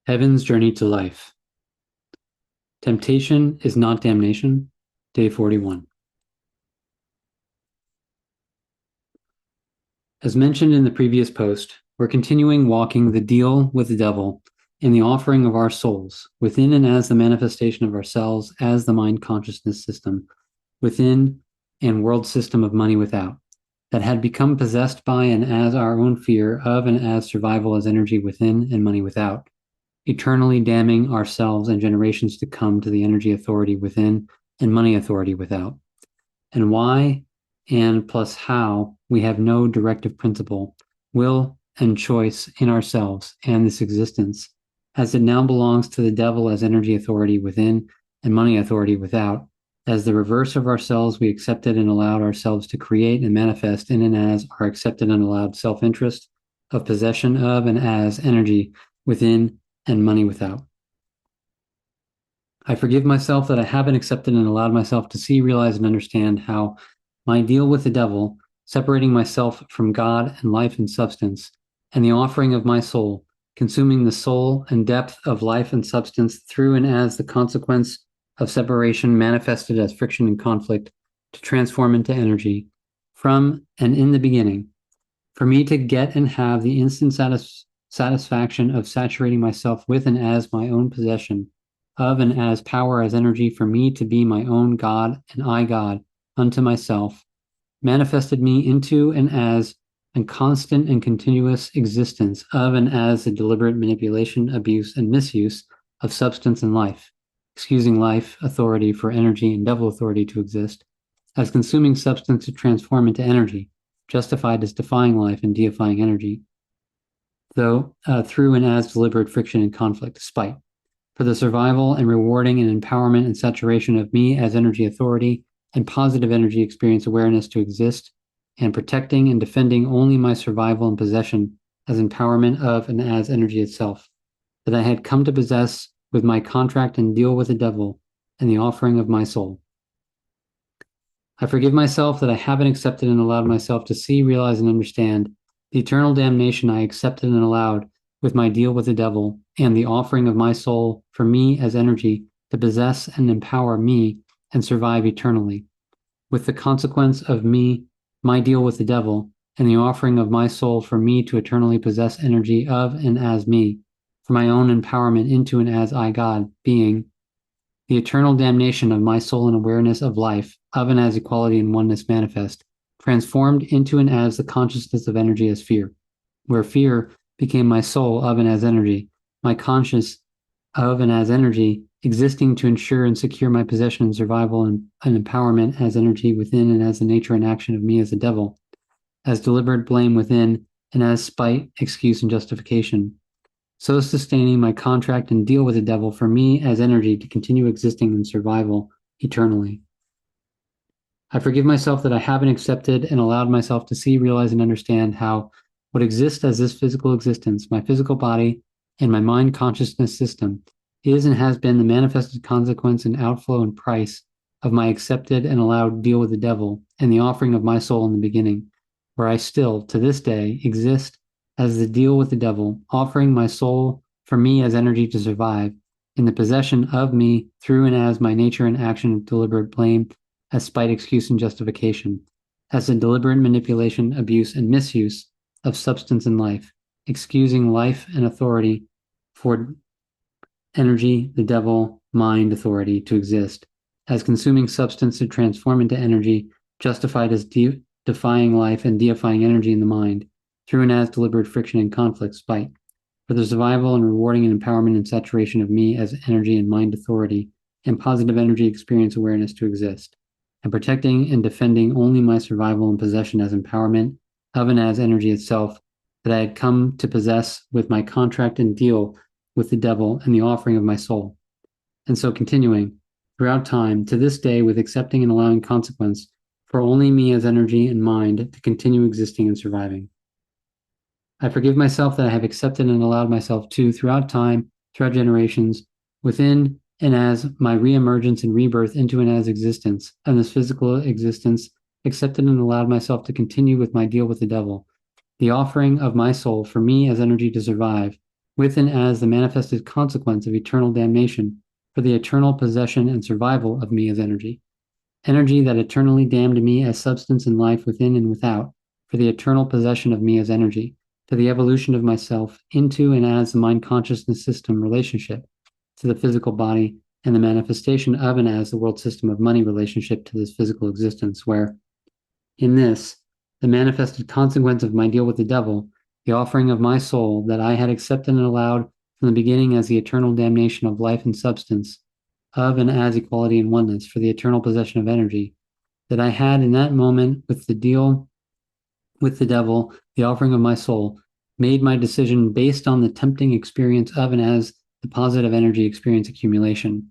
Heaven's Journey to Life. Temptation is not damnation. Day 41. As mentioned in the previous post, we're continuing walking the deal with the devil in the offering of our souls, within and as the manifestation of ourselves as the mind consciousness system, within and world system of money without, that had become possessed by and as our own fear of and as survival as energy within and money without, eternally damning ourselves and generations to come to the energy authority within and money authority without. And why and plus how we have no directive principle, will, and choice in ourselves and this existence, as it now belongs to the devil as energy authority within and money authority without. As the reverse of ourselves, we accepted and allowed ourselves to create and manifest in and as our accepted and allowed self-interest of possession of and as energy within and money without. I forgive myself that I haven't accepted and allowed myself to see, realize, and understand how my deal with the devil, separating myself from God and life and substance, and the offering of my soul, consuming the soul and depth of life and substance through and as the consequence of separation manifested as friction and conflict to transform into energy, from and in the beginning, for me to get and have the instant satisfaction of saturating myself with and as my own possession, of and as power as energy, for me to be my own God and I God unto myself, manifested me into and as a constant and continuous existence of and as the deliberate manipulation, abuse, and misuse of substance and life, excusing life authority for energy and devil authority to exist, as consuming substance to transform into energy, justified as defying life and deifying energy, though through and as deliberate friction and conflict, spite, for the survival and rewarding and empowerment and saturation of me as energy authority and positive energy experience awareness to exist, and protecting and defending only my survival and possession as empowerment of and as energy itself, that I had come to possess with my contract and deal with the devil and the offering of my soul. I forgive myself that I haven't accepted and allowed myself to see, realize, and understand the eternal damnation I accepted and allowed with my deal with the devil and the offering of my soul for me as energy to possess and empower me and survive eternally, with the consequence of my deal with the devil, and the offering of my soul for me to eternally possess energy of and as me, for my own empowerment into and as I God, being the eternal damnation of my soul and awareness of life, of and as equality and oneness manifest, transformed into and as the consciousness of energy as fear, where fear became my soul of and as energy, my conscious of and as energy, existing to ensure and secure my possession and survival and empowerment as energy within and as the nature and action of me as the devil, as deliberate blame within and as spite, excuse, and justification, so sustaining my contract and deal with the devil for me as energy to continue existing in survival eternally. I forgive myself that I haven't accepted and allowed myself to see, realize, and understand how what exists as this physical existence, my physical body, and my mind consciousness system, is and has been the manifested consequence and outflow and price of my accepted and allowed deal with the devil and the offering of my soul in the beginning, where I still, to this day, exist as the deal with the devil, offering my soul for me as energy to survive, in the possession of me through and as my nature and action of deliberate blame, as spite, excuse, and justification, as a deliberate manipulation, abuse, and misuse of substance and life, excusing life and authority for energy, the devil, mind, authority to exist, as consuming substance to transform into energy, justified as defying life and deifying energy in the mind, through and as deliberate friction and conflict, spite, for the survival and rewarding and empowerment and saturation of me as energy and mind authority and positive energy experience awareness to exist, and protecting and defending only my survival and possession as empowerment of and as energy itself that I had come to possess with my contract and deal with the devil and the offering of my soul. And so continuing throughout time to this day with accepting and allowing consequence for only me as energy and mind to continue existing and surviving. I forgive myself that I have accepted and allowed myself to, throughout time, throughout generations, within and as my reemergence and rebirth into and as existence, and this physical existence, accepted and allowed myself to continue with my deal with the devil, the offering of my soul for me as energy to survive, with and as the manifested consequence of eternal damnation for the eternal possession and survival of me as energy. Energy that eternally damned me as substance and life within and without for the eternal possession of me as energy, to the evolution of myself into and as the mind consciousness system relationship to the physical body, and the manifestation of and as the world system of money relationship to this physical existence, where in this, the manifested consequence of my deal with the devil, the offering of my soul that I had accepted and allowed from the beginning as the eternal damnation of life and substance, of and as equality and oneness for the eternal possession of energy, that I had in that moment with the deal with the devil, the offering of my soul, made my decision based on the tempting experience of and as the positive energy experience accumulation,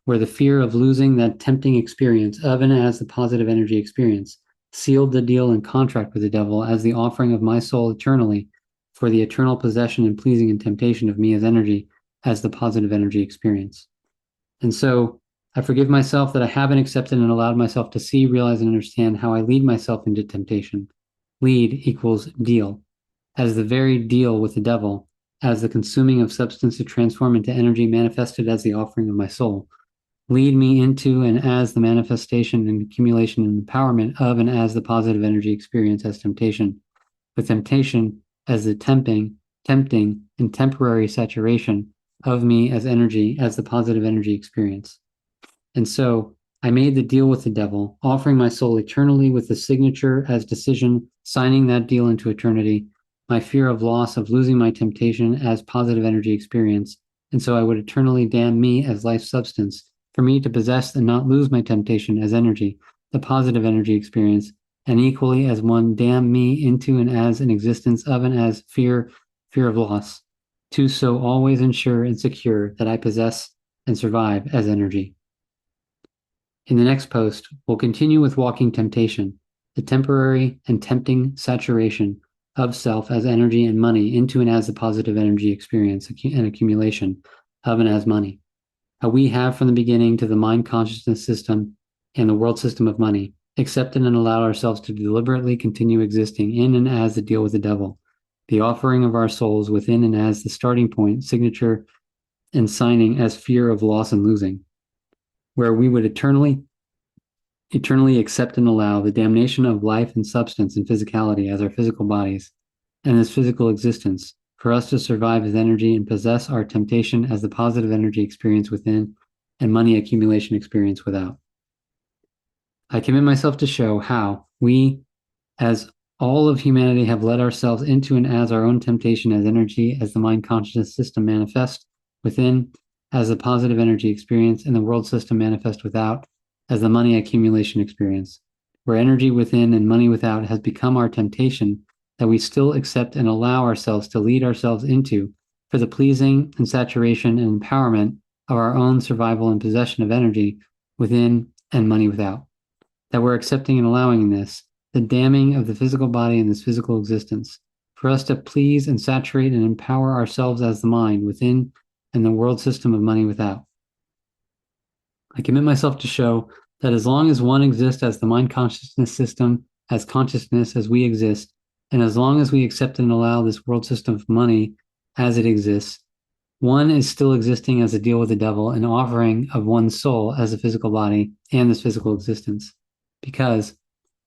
where the fear of losing that tempting experience of and as the positive energy experience sealed the deal and contract with the devil as the offering of my soul eternally for the eternal possession and pleasing and temptation of me as energy as the positive energy experience. And so I forgive myself that I haven't accepted and allowed myself to see, realize, and understand how I lead myself into temptation. Lead equals deal, as the very deal with the devil, as the consuming of substance to transform into energy manifested as the offering of my soul. Lead me into and as the manifestation and accumulation and empowerment of and as the positive energy experience as temptation, with temptation as the tempting, and temporary saturation of me as energy, as the positive energy experience. And so I made the deal with the devil, offering my soul eternally with the signature as decision, signing that deal into eternity, my fear of loss of losing my temptation as positive energy experience. And so I would eternally damn me as life substance, for me to possess and not lose my temptation as energy, the positive energy experience, and equally as one damn me into and as an existence of and as fear of loss, to so always ensure and secure that I possess and survive as energy. In the next post, we'll continue with walking temptation, the temporary and tempting saturation of self as energy and money into and as the positive energy experience and accumulation of and as money. How we have from the beginning to the mind consciousness system and the world system of money, accepted and allowed ourselves to deliberately continue existing in and as the deal with the devil, the offering of our souls within and as the starting point, signature, and signing as fear of loss and losing, where we would eternally accept and allow the damnation of life and substance and physicality as our physical bodies and this physical existence for us to survive as energy and possess our temptation as the positive energy experience within and money accumulation experience without. I commit myself to show how we, as all of humanity, have led ourselves into and as our own temptation as energy, as the mind consciousness system manifest within, as the positive energy experience, and the world system manifest without, as the money accumulation experience, where energy within and money without has become our temptation that we still accept and allow ourselves to lead ourselves into for the pleasing and saturation and empowerment of our own survival and possession of energy within and money without. That we're accepting and allowing in this, the damning of the physical body and this physical existence, for us to please and saturate and empower ourselves as the mind within and the world system of money without. I commit myself to show that as long as one exists as the mind consciousness system, as consciousness as we exist, and as long as we accept and allow this world system of money as it exists, one is still existing as a deal with the devil, an offering of one's soul as a physical body and this physical existence. Because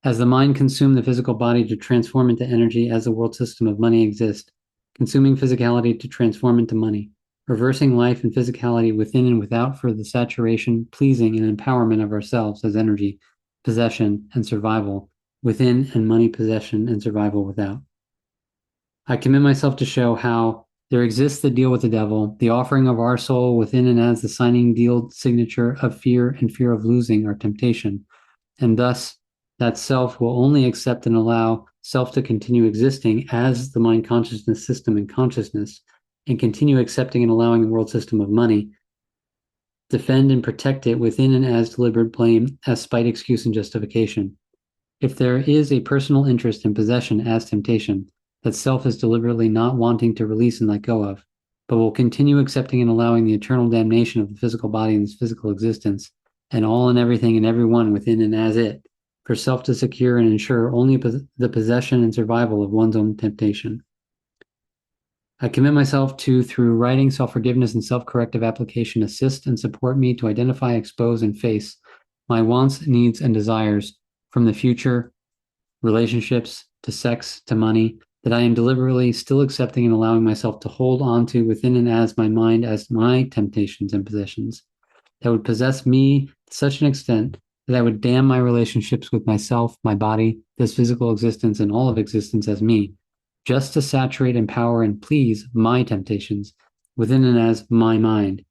as the mind consumed the physical body to transform into energy as the world system of money exists, consuming physicality to transform into money, reversing life and physicality within and without for the saturation, pleasing, and empowerment of ourselves as energy, possession, and survival within, and money possession and survival without. I commit myself to show how there exists the deal with the devil, the offering of our soul within and as the signing deal signature of fear and fear of losing our temptation, and thus that self will only accept and allow self to continue existing as the mind consciousness system and consciousness, and continue accepting and allowing the world system of money, defend and protect it within and as deliberate blame, as spite, excuse, and justification. If there is a personal interest in possession as temptation, that self is deliberately not wanting to release and let go of, but will continue accepting and allowing the eternal damnation of the physical body and its physical existence, and all and everything and everyone within and as it, for self to secure and ensure only the possession and survival of one's own temptation. I commit myself to, through writing, self-forgiveness, and self-corrective application, assist and support me to identify, expose, and face my wants, needs, and desires from the future, relationships, to sex, to money, that I am deliberately still accepting and allowing myself to hold on to within and as my mind as my temptations and possessions that would possess me to such an extent that I would damn my relationships with myself, my body, this physical existence, and all of existence as me, just to saturate, empower, and please my temptations within and as my mind,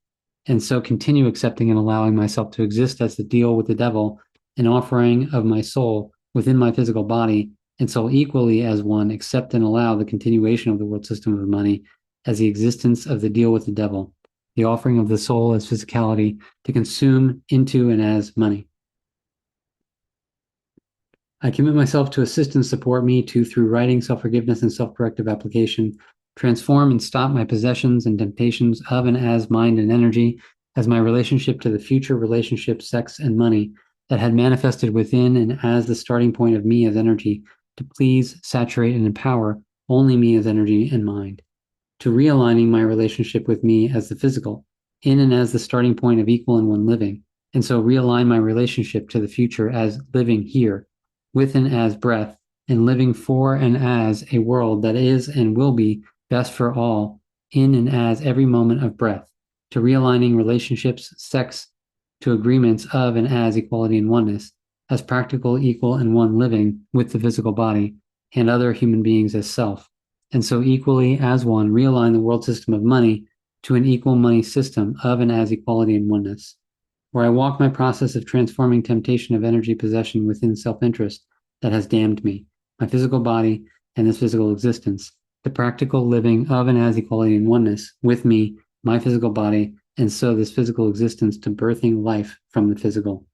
and so continue accepting and allowing myself to exist as the deal with the devil, an offering of my soul within my physical body, and so equally as one accept and allow the continuation of the world system of money as the existence of the deal with the devil, the offering of the soul as physicality to consume into and as money. I commit myself to assist and support me to, through writing, self-forgiveness, and self-corrective application, transform and stop my possessions and temptations of and as mind and energy, as my relationship to the future relationship, sex, and money that had manifested within and as the starting point of me as energy to please, saturate, and empower only me as energy and mind, to realigning my relationship with me as the physical, in and as the starting point of equal and one living, and so realign my relationship to the future as living here, with and as breath, and living for and as a world that is and will be best for all, in and as every moment of breath, to realigning relationships, sex, to agreements of and as equality and oneness, as practical, equal, and one living with the physical body and other human beings as self, and so equally as one realign the world system of money to an equal money system of and as equality and oneness, where I walk my process of transforming temptation of energy possession within self-interest that has damned me, my physical body, and this physical existence, the practical living of and as equality and oneness with me, my physical body, and so this physical existence to birthing life from the physical.